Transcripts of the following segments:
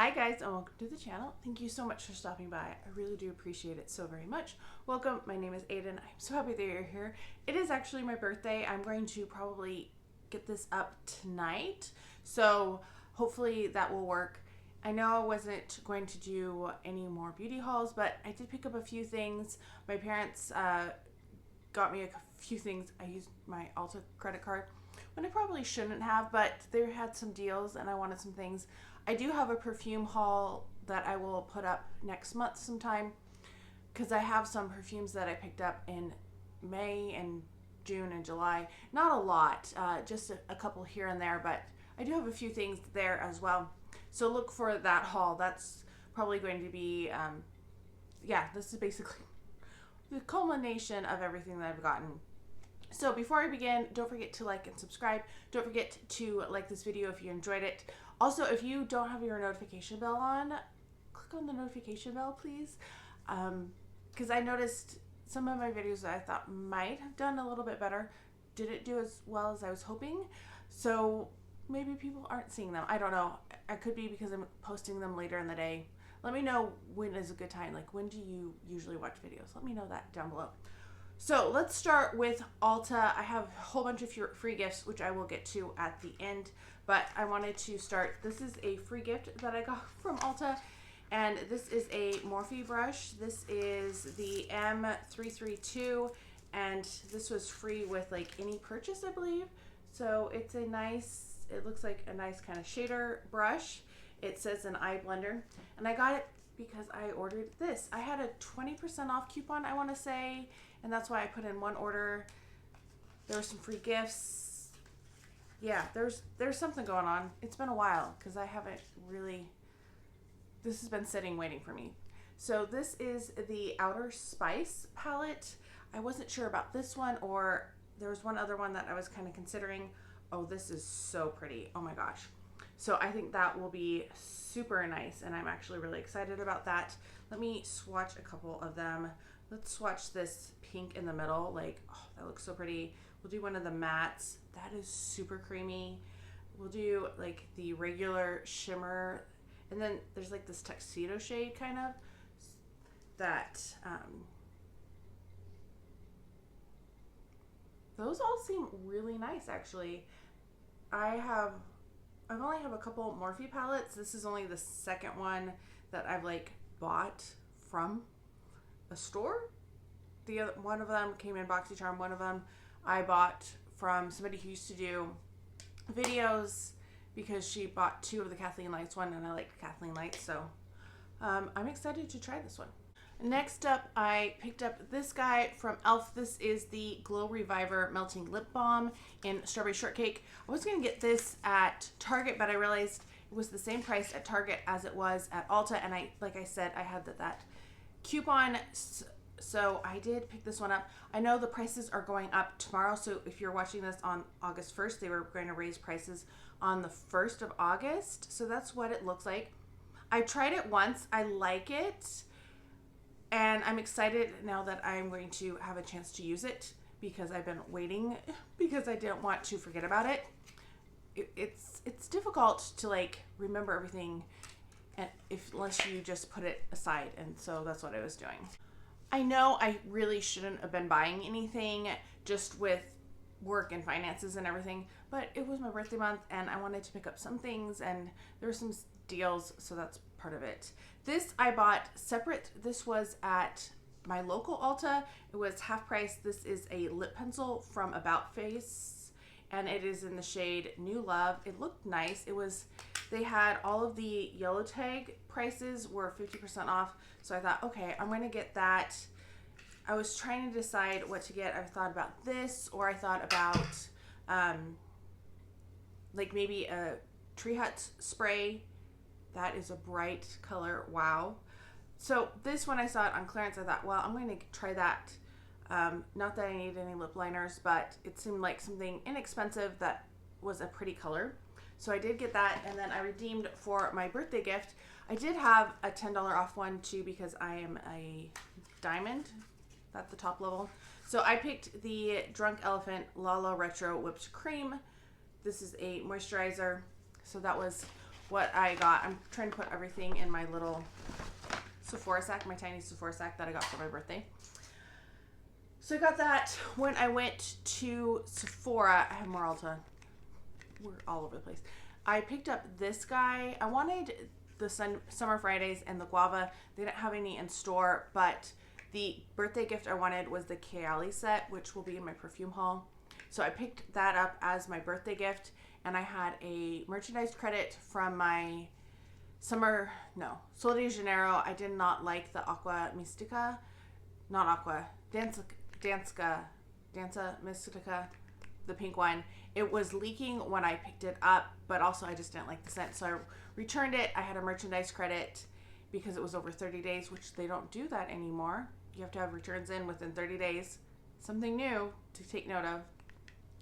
Hi guys, and welcome to the channel. Thank you so much for stopping by. I really do appreciate it so very much. Welcome, my name is Aiden. I'm so happy that you're here. It is actually my birthday. I'm going to probably get this up tonight, so hopefully that will work. I know I wasn't going to do any more beauty hauls, but I did pick up a few things. My parents got me a few things. I used my Ulta credit card when I probably shouldn't have, but they had some deals and I wanted some things. I do have a perfume haul that I will put up next month sometime because I have some perfumes that I picked up in May and June and July. Not a lot, just a couple here and there, but I do have a few things there as well. So look for that haul. That's probably going to be, this is basically the culmination of everything that I've gotten. So before I begin, don't forget to like and subscribe. Don't forget to like this video if you enjoyed it. Also, if you don't have your notification bell on, click on the notification bell, please. Because I noticed some of my videos that I thought might have done a little bit better didn't do as well as I was hoping. So maybe people aren't seeing them. I don't know. I could be because I'm posting them later in the day. Let me know when is a good time. Like, when do you usually watch videos? Let me know that down below. So let's start with Ulta. I have a whole bunch of free gifts, which I will get to at the end, but I wanted to start. This is a free gift that I got from Ulta, and this is a Morphe brush. This is the M332, and this was free with like any purchase, I believe. So it's a nice, it looks like a nice kind of shader brush. It says an eye blender, and I got it because I ordered this. I had a 20% off coupon, I want to say, and that's why I put in one order. There were some free gifts. Yeah, there's something going on. It's been a while because I haven't really, this has been sitting waiting for me. So this is the Outer Spice palette. I wasn't sure about this one, or there was one other one that I was kind of considering. Oh, this is so pretty. Oh my gosh. So I think that will be super nice, and I'm actually really excited about that. Let me swatch a couple of them. Let's swatch this pink in the middle. Like, oh, that looks so pretty. We'll do one of the mattes. That is super creamy. We'll do like the regular shimmer, and then there's like this tuxedo shade kind of that. Those all seem really nice, actually. I only have a couple Morphe palettes. This is only the second one that I've like bought from a store. The other one of them came in BoxyCharm. One of them I bought from somebody who used to do videos because she bought two of the Kathleen Lights one, and I like Kathleen Lights, so I'm excited to try this one. Next up, I picked up this guy from e.l.f. This is the Glow Reviver Melting Lip Balm in Strawberry Shortcake. I was going to get this at Target, but I realized it was the same price at Target as it was at Ulta, and like I said, I had that coupon, so I did pick this one up. I know the prices are going up tomorrow, so if you're watching this on August 1st, they were going to raise prices on the 1st of August, so that's what it looks like. I tried it once. I like it. And I'm excited now that I'm going to have a chance to use it because I've been waiting because I didn't want to forget about it. It's difficult to like remember everything unless you just put it aside, and so that's what I was doing. I know I really shouldn't have been buying anything just with work and finances and everything, but it was my birthday month and I wanted to pick up some things, and there were some deals, so that's part of it. This I bought separate. This was at my local Ulta. It was half price. This is a lip pencil from About Face, and it is in the shade New Love. It looked nice. They had all of the yellow tag prices were 50% off, so I thought, okay, I'm going to get that. I was trying to decide what to get. I thought about this, or I thought about like maybe a Tree Hut spray. That is a bright color. Wow. So this, when I saw it on clearance, I thought, well, I'm going to try that. Not that I need any lip liners, but it seemed like something inexpensive that was a pretty color. So I did get that, and then I redeemed for my birthday gift. I did have a $10 off one too because I am a diamond. That's the top level. So I picked the Drunk Elephant Lala Retro Whipped Cream. This is a moisturizer. So that was what I got. I'm trying to put everything in my little Sephora sack, my tiny Sephora sack that I got for my birthday. So I got that when I went to Sephora. I have more Ulta. We're all over the place. I picked up this guy. I wanted the Summer Fridays and the guava. They didn't have any in store, but the birthday gift I wanted was the Kayali set, which will be in my perfume haul. So I picked that up as my birthday gift, and I had a merchandise credit from my Sol de Janeiro. I did not like the Aqua Mystica, not Aqua, Danza Mystica, the pink one. It was leaking when I picked it up, but also I just didn't like the scent, so I returned it. I had a merchandise credit because it was over 30 days, which they don't do that anymore. You have to have returns in within 30 days. Something new to take note of.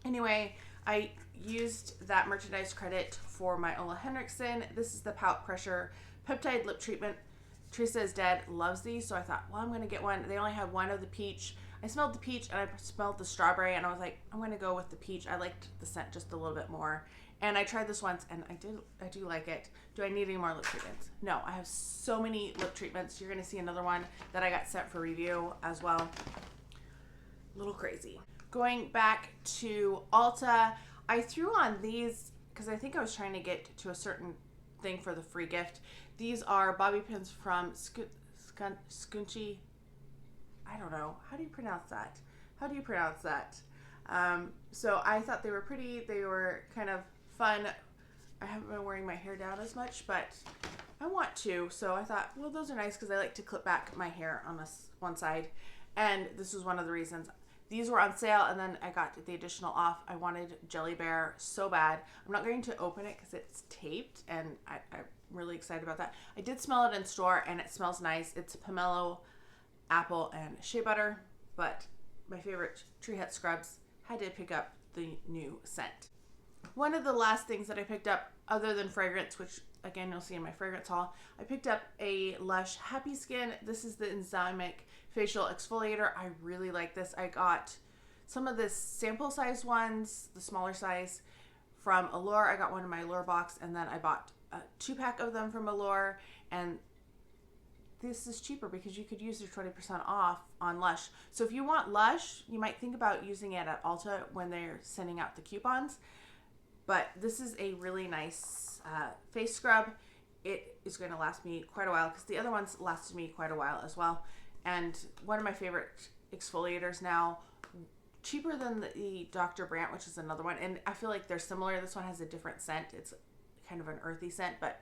Anyway, I used that merchandise credit for my Ole Henriksen. This is the Pout Pressure Peptide Lip Treatment. Teresa is Dead loves these, so I thought, well, I'm going to get one. They only had one of the peach. I smelled the peach and I smelled the strawberry, and I was like, I'm going to go with the peach. I liked the scent just a little bit more. And I tried this once, and I do like it. Do I need any more lip treatments? No, I have so many lip treatments. You're going to see another one that I got sent for review as well. A little crazy. Going back to Ulta, I threw on these because I think I was trying to get to a certain thing for the free gift. These are bobby pins from Scunchi. I don't know. How do you pronounce that? So I thought they were pretty. They were kind of fun. I haven't been wearing my hair down as much, but I want to. So I thought, well, those are nice because I like to clip back my hair on this one side. And this was one of the reasons. These were on sale, and then I got the additional off. I wanted Jelly Bear so bad. I'm not going to open it because it's taped, and I'm really excited about that. I did smell it in store, and it smells nice. It's pomelo, apple, and shea butter, but my favorite Tree Hut Scrubs. Had to pick up the new scent. One of the last things that I picked up, other than fragrance, which again you'll see in my fragrance haul, I picked up a Lush Happy Skin. This is the Enzymic Facial Exfoliator. I really like this. I got some of the sample size ones, the smaller size, from Allure. I got one in my Allure box, and then I bought a 2-pack of them from Allure, and this is cheaper because you could use your 20% off on Lush. So if you want Lush, you might think about using it at Ulta when they're sending out the coupons. But this is a really nice face scrub. It is going to last me quite a while because the other ones lasted me quite a while as well. And one of my favorite exfoliators now, cheaper than the Dr. Brandt, which is another one. And I feel like they're similar. This one has a different scent. It's kind of an earthy scent, but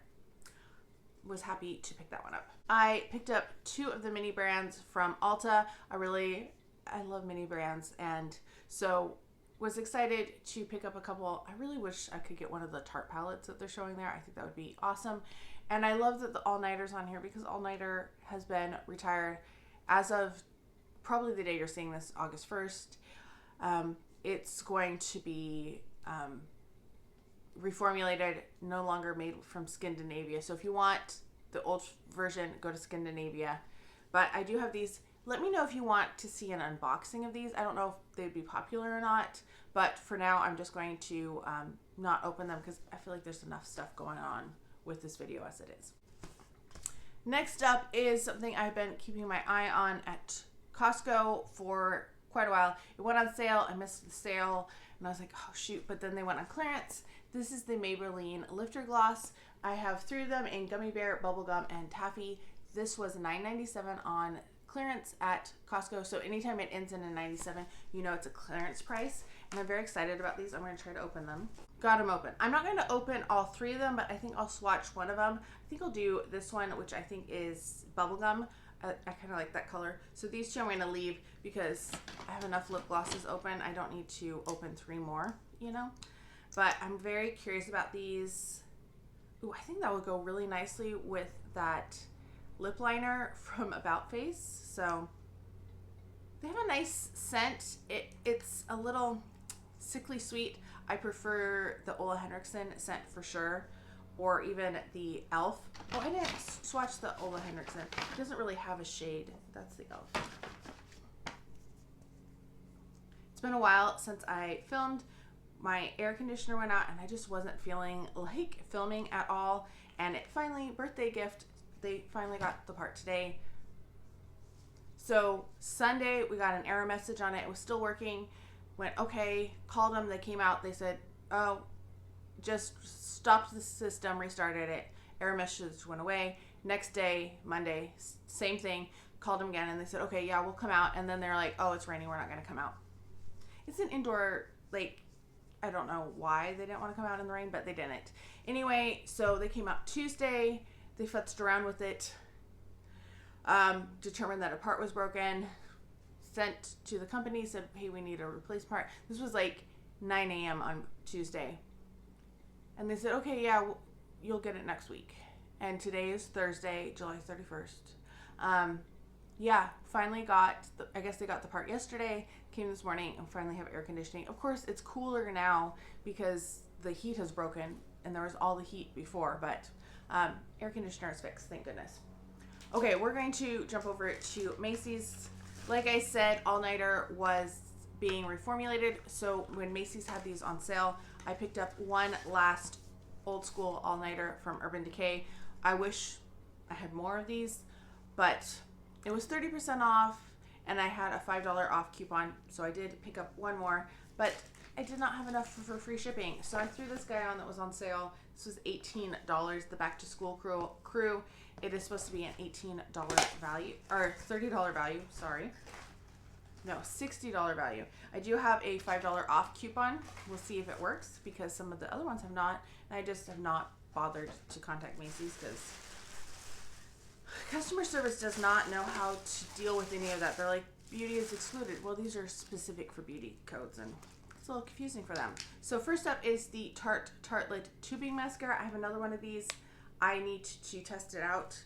was happy to pick that one up. I picked up 2 of the mini brands from Ulta. I love mini brands, and so was excited to pick up a couple. I really wish I could get one of the Tarte palettes that they're showing there. I think that would be awesome. And I love that the All Nighter's on here because All Nighter has been retired as of probably the day you're seeing this, August 1st. It's going to be reformulated, no longer made from Scandinavia. So if you want the old version, go to Scandinavia. But I do have these. Let me know if you want to see an unboxing of these. I don't know if they'd be popular or not, but for now I'm just going to not open them because I feel like there's enough stuff going on with this video as it is. Next up is something I've been keeping my eye on at Costco for quite a while. It went on sale. I missed the sale, and I was like, oh shoot, but then they went on clearance. This is the Maybelline Lifter Gloss. I have 3 of them in Gummy Bear, Bubblegum, and Taffy. This was $9.97 on clearance at Costco. So anytime it ends in a 97, you know it's a clearance price. And I'm very excited about these. I'm going to try to open them. Got them open. I'm not going to open all 3 of them, but I think I'll swatch one of them. I think I'll do this one, which I think is Bubblegum. I kind of like that color. So these 2 I'm going to leave because I have enough lip glosses open. I don't need to open 3 more, you know. But I'm very curious about these. Ooh, I think that would go really nicely with that lip liner from About Face. So they have a nice scent. It's a little sickly sweet. I prefer the Ole Henriksen scent for sure, or even the e.l.f. Oh, I didn't swatch the Ole Henriksen. It doesn't really have a shade. That's the e.l.f. It's been a while since I filmed my air conditioner went out and I just wasn't feeling like filming at all. And it finally, birthday gift, they finally got the part today. So Sunday we got an error message on it. It was still working. Went okay, called them, they came out, they said, oh, just stopped the system, restarted it. Error message went away. Next day, Monday, same thing. Called them again and they said, okay, yeah, we'll come out. And then they're like, oh, it's raining, we're not going to come out. It's an indoor, like, I don't know why they didn't want to come out in the rain, but they didn't. Anyway, so they came out Tuesday. They futzed around with it, determined that a part was broken, sent to the company, said, hey, we need a replacement part. This was like 9 a.m. on Tuesday. And they said, okay, yeah, you'll get it next week. And today is Thursday, July 31st. Yeah, finally got, I guess they got the part yesterday, came this morning, and finally have air conditioning. Of course, it's cooler now because the heat has broken, and there was all the heat before, but air conditioner is fixed, thank goodness. Okay, we're going to jump over to Macy's. Like I said, All Nighter was being reformulated, so when Macy's had these on sale, I picked up one last old school All Nighter from Urban Decay. I wish I had more of these, but it was 30% off, and I had a $5 off coupon, so I did pick up one more, but I did not have enough for free shipping, so I threw this guy on that was on sale. This was $18, the Back to School crew. It is supposed to be an $18 value, or $30 value, sorry. No, $60 value. I do have a $5 off coupon. We'll see if it works, because some of the other ones have not, and I just have not bothered to contact Macy's because customer service does not know how to deal with any of that. They're like, beauty is excluded. Well, these are specific for beauty codes, and it's a little confusing for them. So first up is the Tarte Tartelette Tubing Mascara. I have another one of these. I need to test it out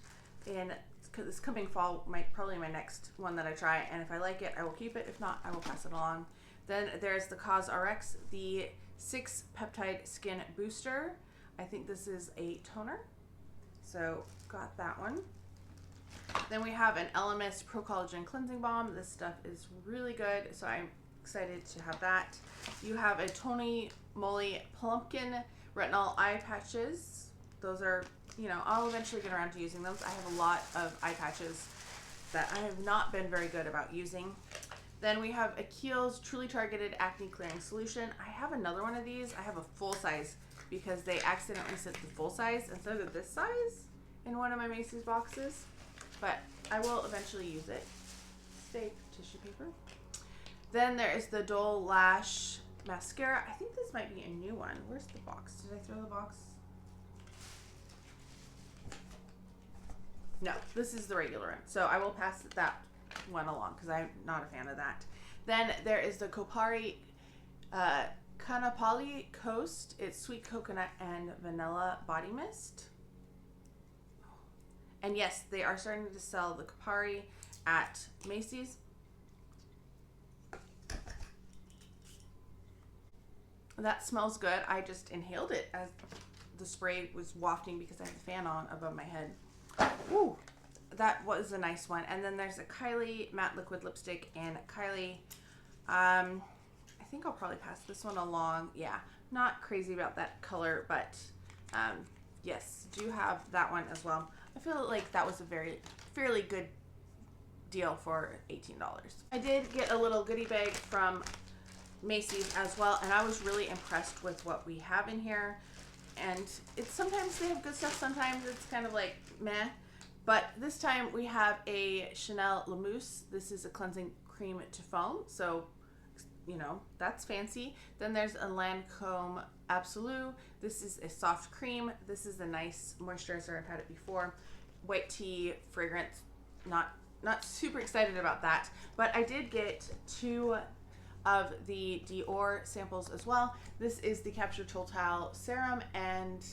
in this coming fall, probably my next one that I try, and if I like it, I will keep it. If not, I will pass it along. Then there's the CosRx, the 6 Peptide Skin Booster. I think this is a toner, so got that one. Then we have an LMS Pro Collagen Cleansing Balm. This stuff is really good, so I'm excited to have that. You have a Tony Moly Plumpkin Retinol Eye Patches. Those are, you know, I'll eventually get around to using those. I have a lot of eye patches that I have not been very good about using. Then we have a Kiehl's Truly Targeted Acne Clearing Solution. I have another one of these. I have a full size because they accidentally sent the full size instead of this size in one of my Macy's boxes. But I will eventually use it. Save tissue paper. Then there is the Dole Lash Mascara. I think this might be a new one. Where's the box? Did I throw the box? No, this is the regular one. So I will pass that one along because I'm not a fan of that. Then there is the Kopari Kanapali Coast. It's sweet coconut and vanilla body mist. And yes, they are starting to sell the Kopari at Macy's. That smells good. I just inhaled it as the spray was wafting because I have the fan on above my head. Ooh, that was a nice one. And then there's a Kylie Matte Liquid Lipstick and Kylie. I think I'll probably pass this one along. Yeah, not crazy about that color, but yes, do have that one as well. I feel like that was a fairly good deal for $18. I did get a little goodie bag from Macy's as well, and I was really impressed with what we have in here. And it's sometimes they have good stuff, sometimes it's kind of like meh. But this time we have a Chanel La Mousse. This is a cleansing cream to foam, so you know, that's fancy. Then there's a Lancome Absolu. This is a soft cream. This is a nice moisturizer. I've had it before. White tea fragrance. Not super excited about that, but I did get 2 of the Dior samples as well. This is the Capture Total Serum and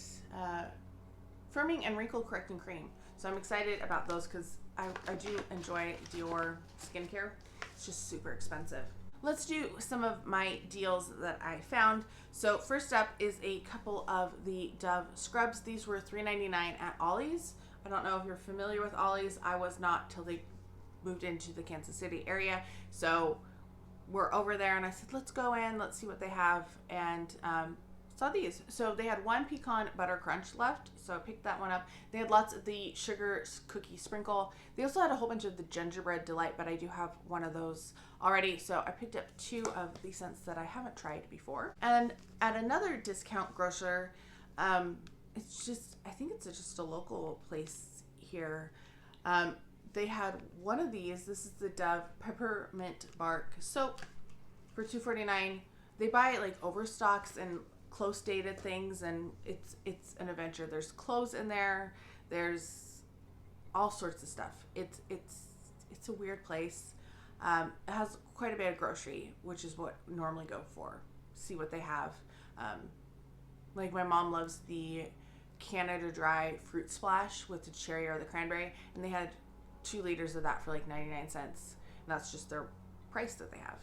Firming and Wrinkle Correcting Cream. So I'm excited about those because I do enjoy Dior skincare. It's just super expensive. Let's do some of my deals that I found. So first up is a couple of the Dove scrubs. These were $3.99 at Ollie's. I don't know if you're familiar with Ollie's. I was not till they moved into the Kansas City area. So were over there, and I said, let's go in, let's see what they have, and saw these. So they had one pecan butter crunch left, so I picked that one up. They had lots of the sugar cookie sprinkle. They also had a whole bunch of the gingerbread delight, but I do have one of those already, so I picked up 2 of the scents that I haven't tried before. And at another discount grocer, it's just, I think it's just a local place here. They had one of these. This is the Dove Peppermint Bark Soap for $2.49. They buy like overstocks and close dated things, and it's an adventure. There's clothes in there. There's all sorts of stuff. It's a weird place. It has quite a bit of grocery, which is what I normally go for. See what they have. Like my mom loves the Canada Dry Fruit Splash with the cherry or the cranberry, and they had 2 liters of that for like 99 cents. And that's just their price that they have.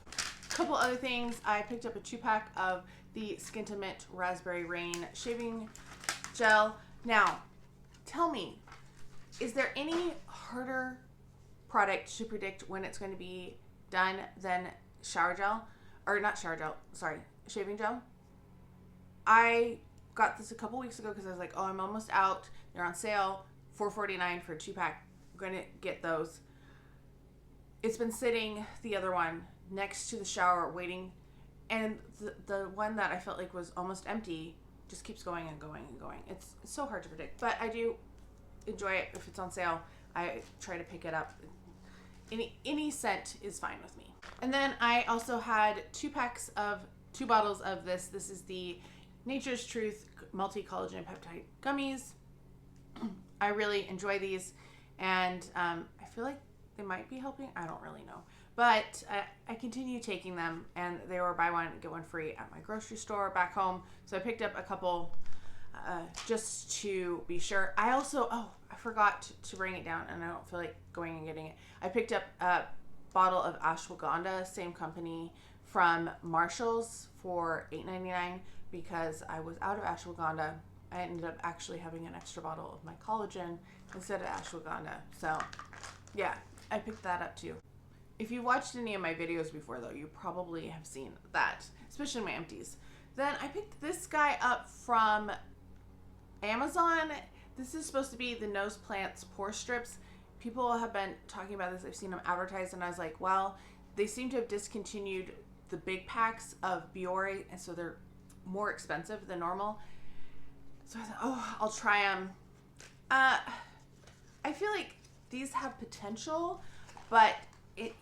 A couple other things. I picked up a 2-pack of the Skin to Mint Raspberry Rain Shaving Gel. Now, tell me, is there any harder product to predict when it's going to be done than shower gel? Or not shower gel, sorry, shaving gel. I got this a couple weeks ago because I was like, oh, I'm almost out. They're on sale, $4.49 for a 2-pack. I'm going to get those. It's been sitting, the other one, next to the shower waiting, and the one that I felt like was almost empty just keeps going and going and going. It's so hard to predict, but I do enjoy it. If it's on sale, I try to pick it up. Any scent is fine with me. And then I also had 2 bottles of this. This is the Nature's Truth Multi-Collagen Peptide Gummies. I really enjoy these, and I feel like they might be helping. I don't really know. But I continue taking them, and they were buy one, get one free at my grocery store back home. So I picked up a couple just to be sure. I also, I forgot to bring it down, and I don't feel like going and getting it. I picked up a bottle of ashwagandha, same company, from Marshall's for $8.99 because I was out of ashwagandha. I ended up actually having an extra bottle of my collagen instead of ashwagandha. So yeah, I picked that up too. If you watched any of my videos before though, you probably have seen that, especially my empties. Then I picked this guy up from Amazon. This is supposed to be the Nose Plants Pore Strips. People have been talking about this. I've seen them advertised, and I was like, well, they seem to have discontinued the big packs of Biore, and so they're more expensive than normal. So I thought, oh, I'll try them. I feel like these have potential, but it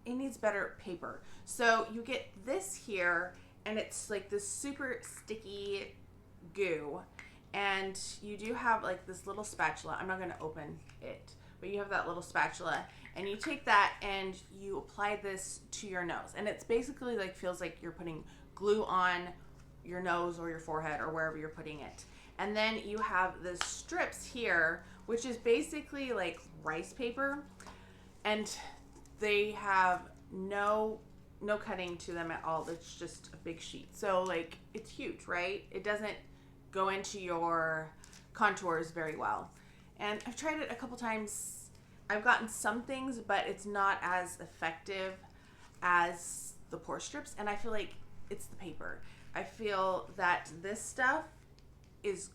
needs better paper. So you get this here, and it's like this super sticky goo, and you do have like this little spatula. I'm not going to open it, but you have that little spatula, and you take that and you apply this to your nose, and it's basically like feels like you're putting glue on your nose or your forehead or wherever you're putting it. And then you have the strips here, which is basically like rice paper, and they have no cutting to them at all. It's just a big sheet. So like it's huge, right? It doesn't go into your contours very well. And I've tried it a couple times. I've gotten some things, but it's not as effective as the pore strips, and I feel like it's the paper. I feel that this stuff is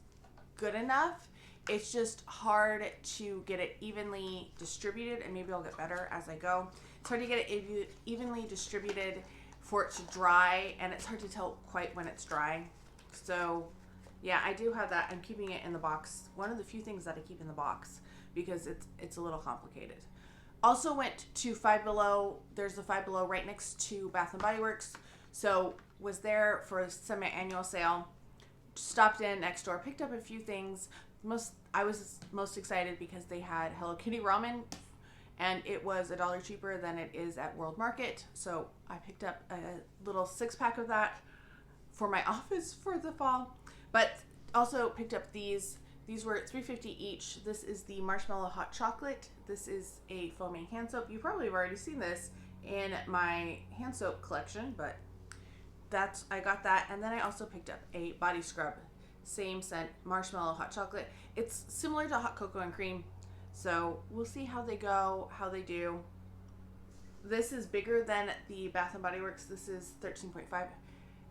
good enough. It's just hard to get it evenly distributed, and maybe I'll get better as I go. It's hard to get it evenly distributed for it to dry, and it's hard to tell quite when it's dry. So yeah, I do have that. I'm keeping it in the box. One of the few things that I keep in the box because it's a little complicated. Also went to Five Below. There's a Five Below right next to Bath and Body Works. So was there for a semi-annual sale. Stopped in next door, picked up a few things. I was most excited because they had Hello Kitty ramen, and it was $1 cheaper than it is at World Market. So I picked up a little 6-pack of that for my office for the fall. But also picked up these. These were $3.50 each. This is the Marshmallow Hot Chocolate. This is a foaming hand soap. You probably have already seen this in my hand soap collection, but I got that. And then I also picked up a body scrub, same scent, Marshmallow Hot Chocolate. It's similar to Hot Cocoa and Cream, so we'll see how they go, how they do. This is bigger than the Bath & Body Works. This is 13.5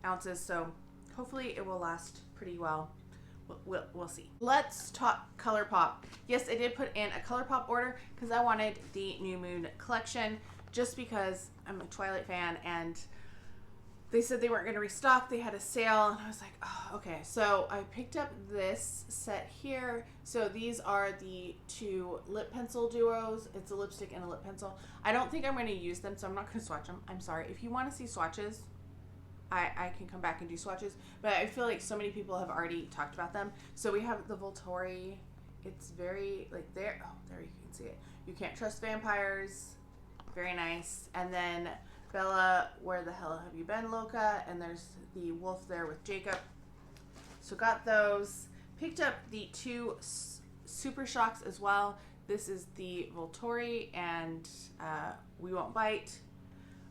ounces, so hopefully it will last pretty well. We'll see. Let's talk ColourPop. Yes, I did put in a ColourPop order because I wanted the New Moon collection, just because I'm a Twilight fan, and they said they weren't going to restock. They had a sale, and I was like, oh, okay. So I picked up this set here. So these are the two lip pencil duos. It's a lipstick and a lip pencil. I don't think I'm going to use them, so I'm not going to swatch them. I'm sorry. If you want to see swatches, I can come back and do swatches. But I feel like so many people have already talked about them. So we have the Volturi. It's very, like, there. Oh, there you can see it. You Can't Trust Vampires. Very nice. And then Bella, Where the Hell Have You Been, Loca? And there's the wolf there with Jacob. So got those. Picked up the two Super Shocks as well. This is the Volturi and We Won't Bite.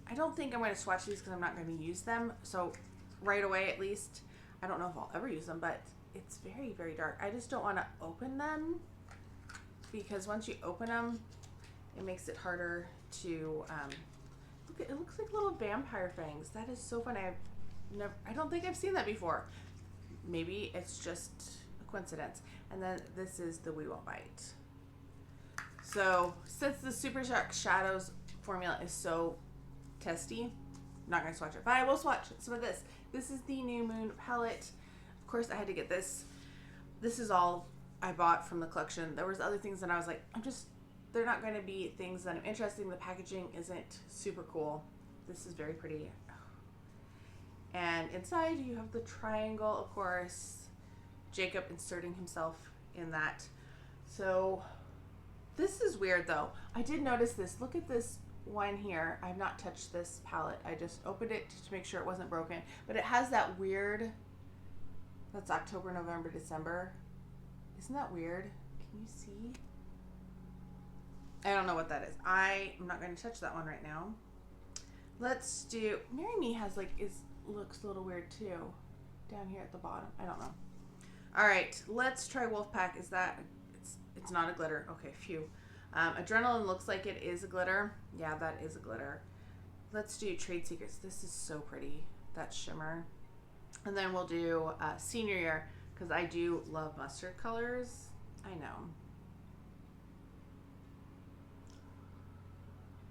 I don't think I'm going to swatch these because I'm not going to use them. So right away, at least, I don't know if I'll ever use them, but it's very, very dark. I just don't want to open them because once you open them, it makes it harder to, look, it looks like little vampire fangs. That is so funny. I don't think I've seen that before. Maybe it's just a coincidence. And then this is the We Won't Bite. So since the Super Shock Shadows formula is so testy, I'm not going to swatch it, but I will swatch some of this. This is the New Moon palette. Of course, I had to get this. This is all I bought from the collection. There was other things that I was like, they're not going to be things that I'm interested in. The packaging isn't super cool. This is very pretty. And inside you have the triangle, of course. Jacob inserting himself in that. So this is weird though. I did notice this. Look at this one here. I've not touched this palette. I just opened it to make sure it wasn't broken. But it has that weird, that's October, November, December. Isn't that weird? Can you see? I don't know what that is. I am not going to touch that one right now. Let's do, Marry Me has like, looks a little weird too. Down here at the bottom. I don't know. All right, let's try Wolfpack. Is that, it's not a glitter. Okay, phew. Adrenaline looks like it is a glitter. Yeah, that is a glitter. Let's do Trade Secrets. This is so pretty. That shimmer. And then we'll do Senior Year, because I do love mustard colors. I know.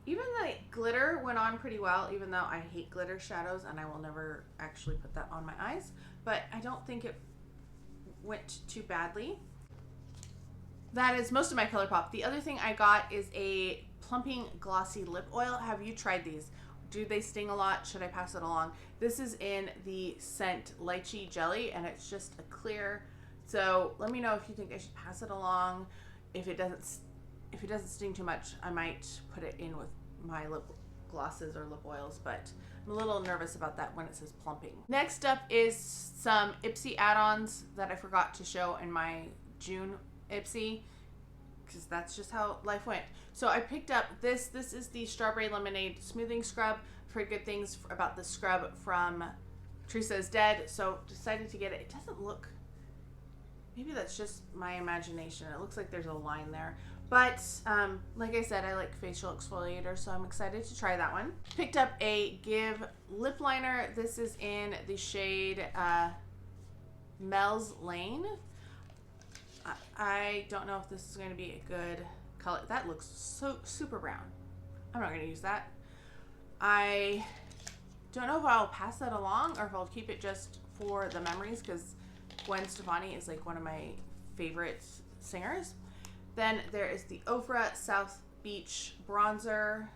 Even the glitter went on pretty well, even though I hate glitter shadows and I will never actually put that on my eyes. But I don't think it went too badly. That is most of my ColourPop. The other thing I got is a plumping glossy lip oil. Have you tried these? Do they sting a lot? Should I pass it along? This is in the scent Lychee Jelly, and it's just a clear. So let me know if you think I should pass it along. If it doesn't sting too much, I might put it in with my lip glosses or lip oils, but I'm a little nervous about that when it says plumping. Next up is some Ipsy add-ons that I forgot to show in my June Ipsy, because that's just how life went. So I picked up this. This is the Strawberry Lemonade Smoothing Scrub. I've heard good things about the scrub from Teresa is Dead, so decided to get it. It doesn't look, maybe that's just my imagination. It looks like there's a line there. But like I said, I like facial exfoliator, so I'm excited to try that one. Picked up a Give lip liner. This is in the shade Mel's Lane. I don't know if this is going to be a good color. That looks so super brown. I'm not going to use that. I don't know if I'll pass that along or if I'll keep it just for the memories, because Gwen Stefani is like one of my favorite singers. Then there is the Ofra South Beach bronzer.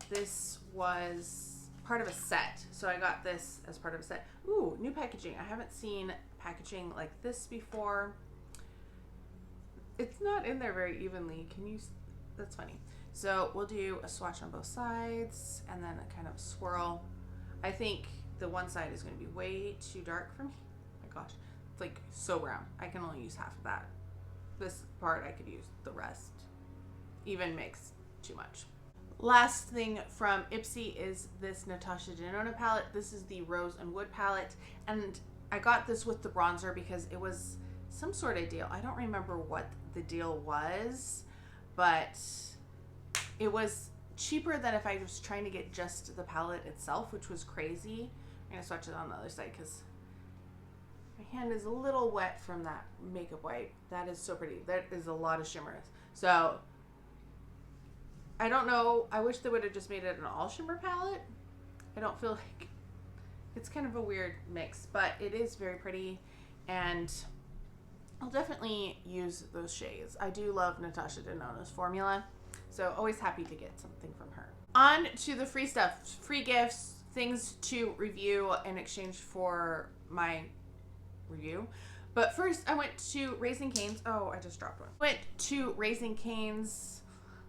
This was part of a set, so I got this as part of a set. Ooh, new packaging. I haven't seen packaging like this before. It's not in there very evenly. Can you, that's funny. So we'll do a swatch on both sides and then a kind of swirl. I think the one side is going to be way too dark for me. Oh my gosh, it's like so brown. I can only use half of that. This part I could use the rest. Even mix too much. Last thing from Ipsy is this Natasha Denona palette. This is the Rose and Wood palette, and I got this with the bronzer because it was some sort of deal. I don't remember what the deal was, but it was cheaper than if I was trying to get just the palette itself, which was crazy. I'm gonna swatch it on the other side because my hand is a little wet from that makeup wipe. That is so pretty. That is a lot of shimmers. So I don't know. I wish they would have just made it an all shimmer palette. I don't feel like it's kind of a weird mix, but it is very pretty, and I'll definitely use those shades. I do love Natasha Denona's formula, so always happy to get something from her. On to the free stuff, free gifts, things to review in exchange for my review. But first I went to Raising Cane's. Oh, I just dropped one. Went to Raising Cane's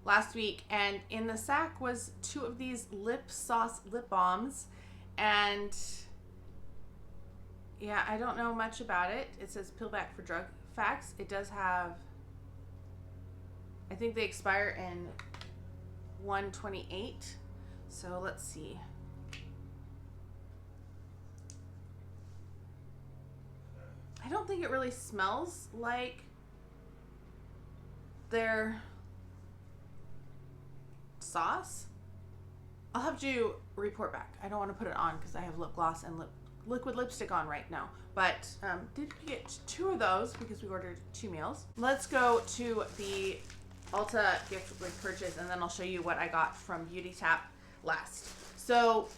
last week, and in the sack was 2 of these lip sauce lip balms. And yeah, I don't know much about it. It says peel back for drug facts. It does have, I think they expire in 1/28. So let's see. I don't think it really smells like their sauce. I'll have to report back. I don't want to put it on because I have lip gloss and liquid lipstick on right now. But did get 2 of those because we ordered 2 meals. Let's go to the Ulta gift with purchase, and then I'll show you what I got from Beauty Tap last. So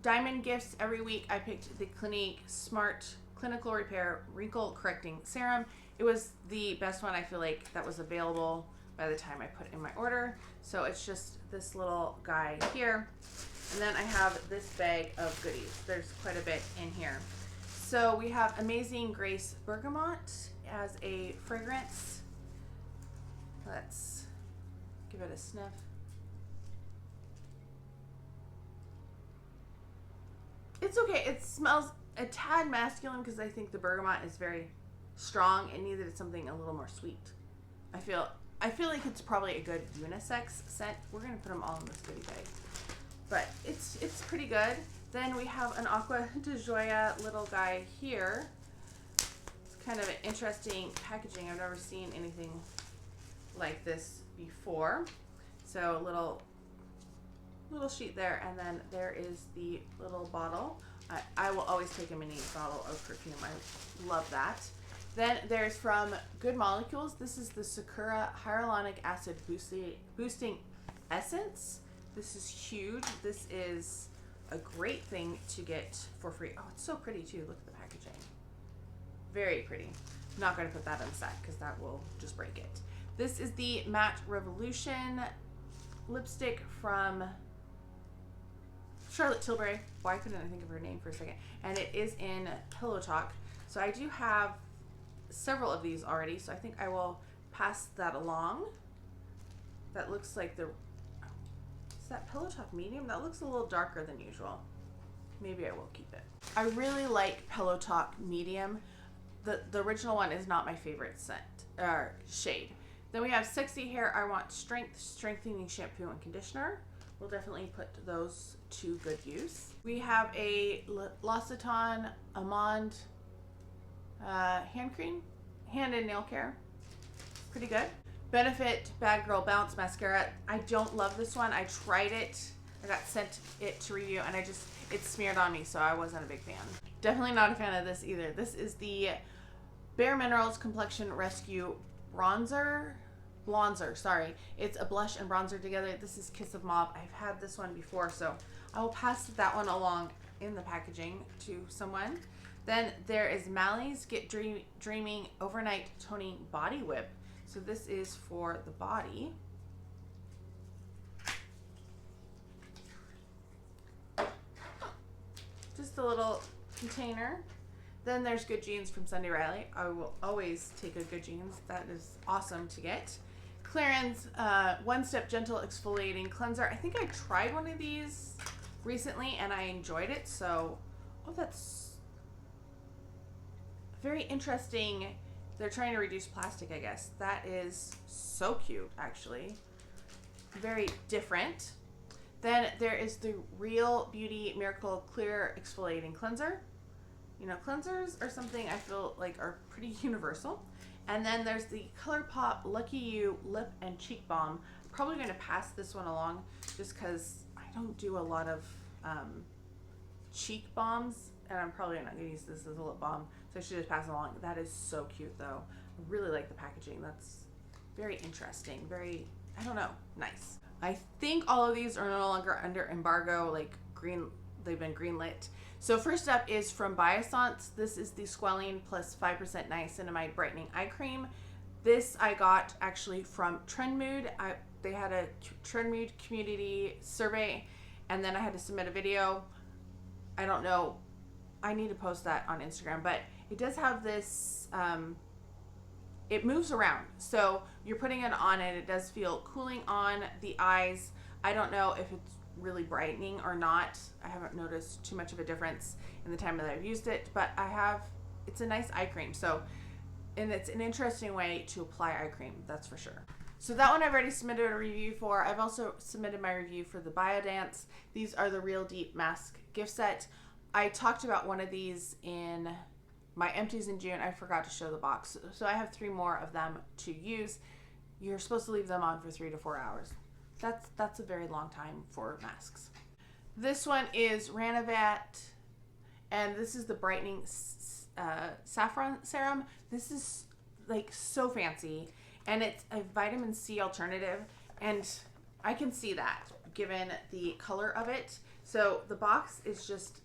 diamond gifts every week. I picked the Clinique Smart Clinical Repair Wrinkle Correcting Serum. It was the best one I feel like that was available by the time I put in my order. So it's just this little guy here. And then I have this bag of goodies. There's quite a bit in here. So we have Amazing Grace Bergamot as a fragrance. Let's give it a sniff. It's okay. It smells a tad masculine because I think the bergamot is very strong and needed something a little more sweet. I feel like it's probably a good unisex scent. We're gonna put them all in this goodie bag, but it's pretty good. Then we have an Aqua de Joya little guy here. It's kind of an interesting packaging. I've never seen anything like this before. So little sheet there, and then there is the little bottle. I will always take a mini bottle of perfume. I love that. Then there's from Good Molecules. This is the Sakura Hyaluronic Acid Boosting Essence. This is huge. This is a great thing to get for free. Oh, it's so pretty too. Look at the packaging. Very pretty. I'm not going to put that in the sack because that will just break it. This is the Matte Revolution lipstick from Charlotte Tilbury. Why couldn't I think of her name for a second? And it is in Pillow Talk. So I do have several of these already, so I think I will pass that along. That looks like the, is that Pillow Talk medium? That looks a little darker than usual. Maybe I will keep it. I really like Pillow Talk medium. The original one is not my favorite scent or shade. Then we have Sexy Hair I Want Strength Strengthening Shampoo and Conditioner. We'll definitely put those to good use. We have a L'Occitane Amande hand cream, hand and nail care. Pretty good. Benefit Bad Girl Bounce Mascara. I don't love this one. I tried it. I got sent it to review, and it smeared on me, so I wasn't a big fan. Definitely not a fan of this either. This is the Bare Minerals Complexion Rescue Bronzer. Sorry. It's a blush and bronzer together. This is Kiss of Mauve. I've had this one before, so I will pass that one along in the packaging to someone. Then there is Mally's Get Dreaming Overnight Toning Body Whip. So this is for the body. Just a little container. Then there's Good Jeans from Sunday Riley. I will always take a Good Jeans. That is awesome to get. Clarins One Step Gentle Exfoliating Cleanser. I think I tried one of these recently and I enjoyed it. So, oh, that's very interesting. They're trying to reduce plastic, I guess. That is so cute, actually. Very different. Then there is the Real Beauty Miracle Clear Exfoliating Cleanser. You know, cleansers are something I feel like are pretty universal. And then there's the ColourPop Lucky You Lip and Cheek Balm. I'm probably going to pass this one along just because I don't do a lot of cheek balms, and I'm probably not going to use this as a lip balm, so I should just pass it along. That is so cute though. I really like the packaging. That's very interesting, very, I don't know, nice. I think all of these are no longer under embargo, like they've been greenlit. So first up is from Biossance. This is the Squalene plus 5% Niacinamide Brightening Eye Cream. This I got actually from Trendmood. They had a Trendmood community survey, and then I had to submit a video. I don't know, I need to post that on Instagram, but it does have this, it moves around. So you're putting it on and it does feel cooling on the eyes. I don't know if it's really brightening or not. I haven't noticed too much of a difference in the time that I've used it, but it's a nice eye cream. So, and it's an interesting way to apply eye cream, that's for sure. So that one I've already submitted a review for. I've also submitted my review for the Biodance. These are the Real Deep Mask gift set. I talked about one of these in my empties in June. I forgot to show the box. So I have 3 more of them to use. You're supposed to leave them on for 3 to 4 hours. That's a very long time for masks. This one is Ranavat, and this is the brightening saffron serum. This is like so fancy, and it's a vitamin C alternative, and I can see that given the color of it. So the box is just,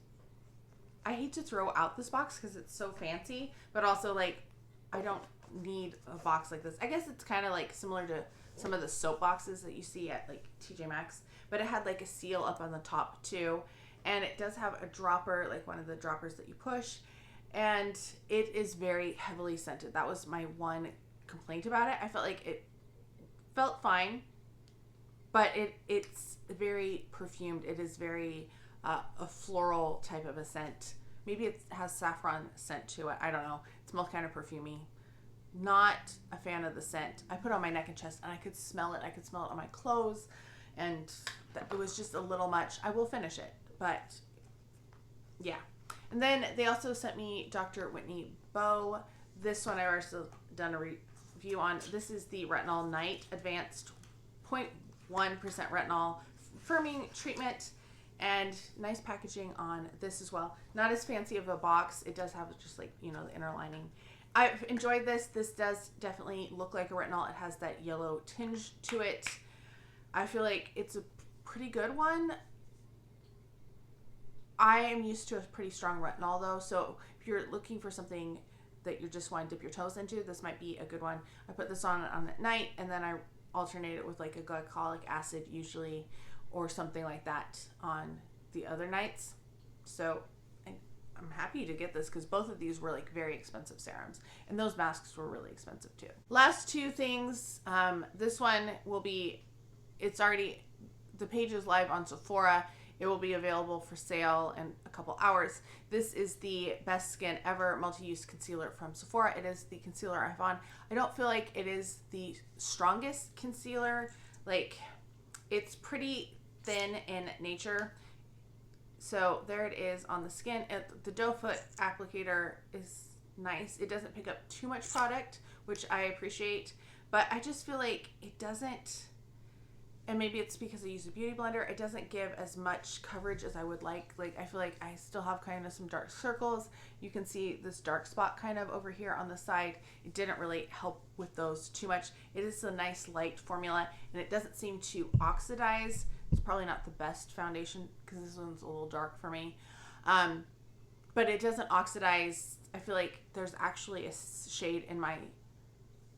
I hate to throw out this box because it's so fancy, but also like I don't need a box like this. I guess it's kind of like similar to some of the soap boxes that you see at like TJ Maxx, but it had like a seal up on the top too, and it does have a dropper, like one of the droppers that you push, and it is very heavily scented. That was my one complaint about it. I felt like it felt fine, but it's very perfumed. It is very a floral type of a scent. Maybe it has saffron scent to it. I don't know. It smells kind of perfumey. Not a fan of the scent. I put it on my neck and chest and I could smell it. I could smell it on my clothes, and it was just a little much. I will finish it, but yeah. And then they also sent me Dr. Whitney Bow. This one I've already done a review on. This is the Retinol Night Advanced 0.1% retinol firming treatment, and nice packaging on this as well. Not as fancy of a box. It does have just like, you know, the inner lining. I've enjoyed this. This does definitely look like a retinol. It has that yellow tinge to it. I feel like it's a pretty good one. I am used to a pretty strong retinol though, so if you're looking for something that you just want to dip your toes into, this might be a good one. I put this on at night, and then I alternate it with like a glycolic acid usually, or something like that on the other nights. So I'm happy to get this because both of these were like very expensive serums, and those masks were really expensive too. Last 2 things. This one will be, the page is live on Sephora. It will be available for sale in a couple hours. This is the Best Skin Ever Multi-Use Concealer from Sephora. It is the concealer I have on. I don't feel like it is the strongest concealer. Like, it's pretty thin in nature. So there it is on the skin. The doe foot applicator is nice. It doesn't pick up too much product, which I appreciate, but I just feel like it doesn't, and maybe it's because I use a beauty blender, it doesn't give as much coverage as I would like. Like, I feel like I still have kind of some dark circles. You can see this dark spot kind of over here on the side. It didn't really help with those too much. It is a nice light formula, and it doesn't seem to oxidize. It's probably not the best foundation because this one's a little dark for me. But it doesn't oxidize. I feel like there's actually a shade in my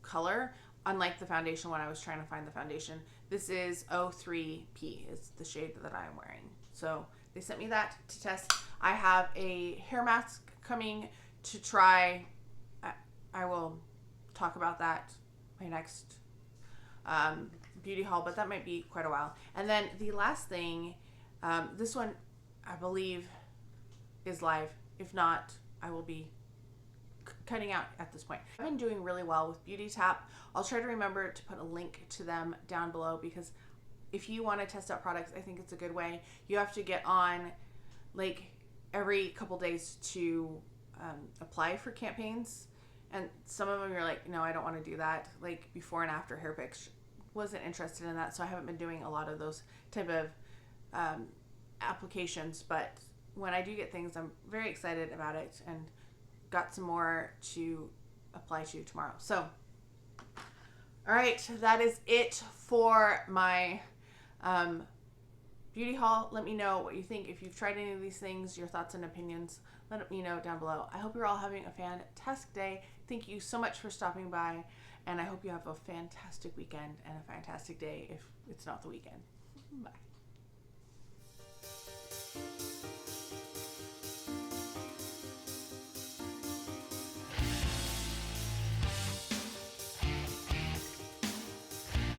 color, unlike the foundation when I was trying to find the foundation. This is 03P is the shade that I am wearing. So they sent me that to test. I have a hair mask coming to try. I will talk about that my next beauty haul, but that might be quite a while. And then the last thing, this one I believe is live. If not, I will be cutting out at this point. I've been doing really well with Beauty Tap. I'll try to remember to put a link to them down below, because if you want to test out products, I think it's a good way. You have to get on like every couple days to apply for campaigns, And some of them you're like, no, I don't want to do that. Like before and after hair pics, wasn't interested in that, so I haven't been doing a lot of those type of applications. But when I do get things, I'm very excited about it, and got some more to apply to tomorrow. So, all right, that is it for my beauty haul. Let me know what you think. If you've tried any of these things, your thoughts and opinions, let me know down below. I hope you're all having a fantastic day. Thank you so much for stopping by, and I hope you have a fantastic weekend and a fantastic day if it's not the weekend. Bye.